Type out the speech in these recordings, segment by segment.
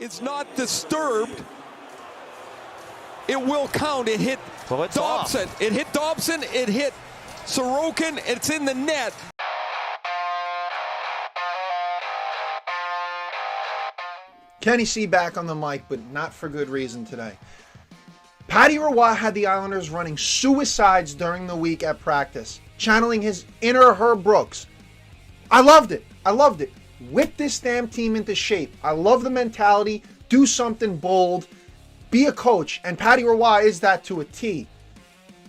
is not disturbed, it will count. It hit Dobson. It hit Dobson. It hit Sorokin. It's in the net. Kenny C back on the mic, but not for good reason today. Patty Roy had the Islanders running suicides during the week at practice, channeling his inner Herb Brooks. I loved it. Whip this damn team into shape. I love the mentality. Do something bold. Be a coach. And Patty Roy is that to a T.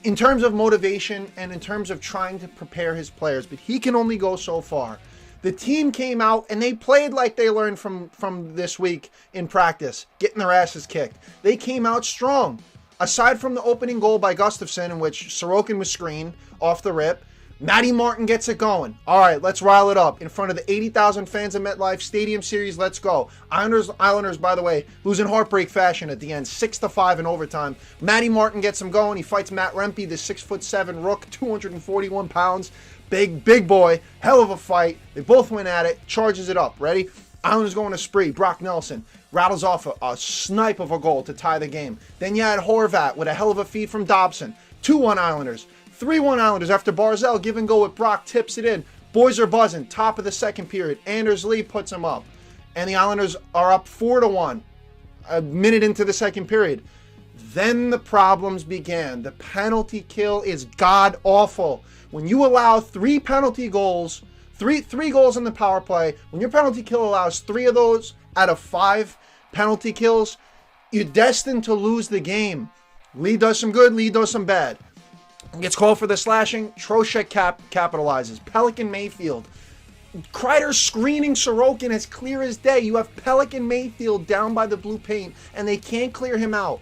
In terms of motivation and in terms of trying to prepare his players. But he can only go so far. The team came out and they played like they learned from this week in practice, getting their asses kicked. They came out strong. Aside from the opening goal by Gustafsson, in which Sorokin was screened off the rip, Matty Martin gets it going. All right, let's rile it up. In front of the 80,000 fans of MetLife Stadium Series, let's go. Islanders, by the way, losing heartbreak fashion at the end, 6-5 in overtime. Matty Martin gets him going. He fights Matt Rempe, the 6'7" rook, 241 pounds. Big boy. Hell of a fight. They both went at it. Charges it up. Ready? Islanders going to spree. Brock Nelson rattles off a snipe of a goal to tie the game. Then you had Horvat with a hell of a feed from Dobson. 2-1 Islanders. 3-1 Islanders after Barzal give and go with Brock tips it in. Boys are buzzing. Top of the second period. Anders Lee puts them up. And the Islanders are up 4-1 a minute into the second period. Then the problems began. The penalty kill is god-awful. When you allow 3 penalty goals, three goals in the power play, when your penalty kill allows 3 of those out of 5 penalty kills, you're destined to lose the game. Lee does some good, Lee does some bad. Gets called for the slashing, Trocheck capitalizes. Pelican Mayfield. Kreider screening Sorokin as clear as day. You have Pelican Mayfield down by the blue paint, and they can't clear him out.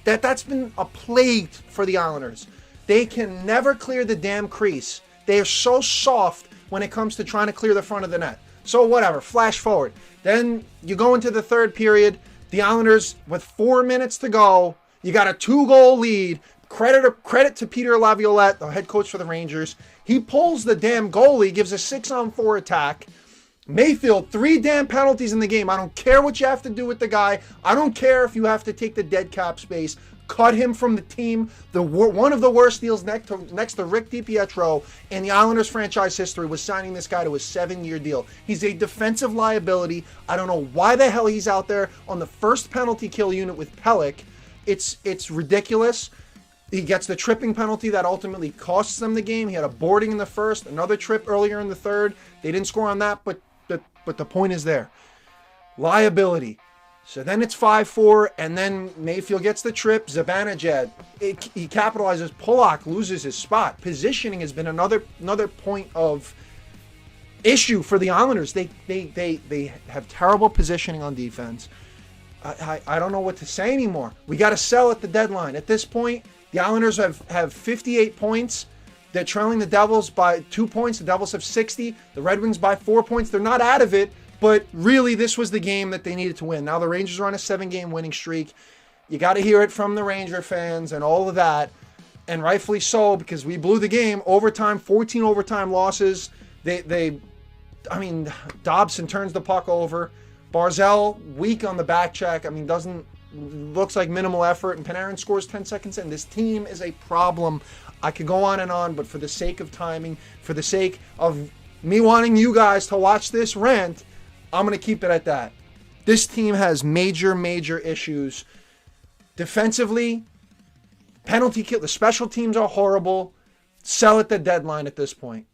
That's been a plague for the Islanders. They can never clear the damn crease. They are so soft when it comes to trying to clear the front of the net. So whatever, flash forward. Then you go into the third period. The Islanders, with 4 minutes to go, you got a 2-goal lead. Credit to Peter Laviolette, the head coach for the Rangers. He pulls the damn goalie, gives a 6-on-4 attack. Mayfield, 3 damn penalties in the game. I don't care what you have to do with the guy. I don't care if you have to take the dead cap space. Cut him from the team. One of the worst deals next to Rick DiPietro in the Islanders franchise history was signing this guy to a 7-year deal. He's a defensive liability. I don't know why the hell he's out there on the first penalty kill unit with Pelech. It's ridiculous. He gets the tripping penalty that ultimately costs them the game. He had a boarding in the first, another trip earlier in the third. They didn't score on that, but the point is there. Liability. So then it's 5-4, and then Mayfield gets the trip. Zibanejad, he capitalizes. Polak loses his spot. Positioning has been another point of issue for the Islanders. They have terrible positioning on defense. I don't know what to say anymore. We got to sell at the deadline. At this point, the Islanders have 58 points. They're trailing the Devils by 2 points. The Devils have 60. The Red Wings by 4 points. They're not out of it. But really, this was the game that they needed to win. Now the Rangers are on a 7-game winning streak. You got to hear it from the Ranger fans and all of that. And rightfully so, because we blew the game. Overtime, 14 overtime losses. Dobson turns the puck over. Barzal, weak on the back check. Looks like minimal effort. And Panarin scores 10 seconds in. This team is a problem. I could go on and on, but for the sake of timing, for the sake of me wanting you guys to watch this rant, I'm going to keep it at that. This team has major issues. Defensively, penalty kill. The special teams are horrible. Sell at the deadline at this point.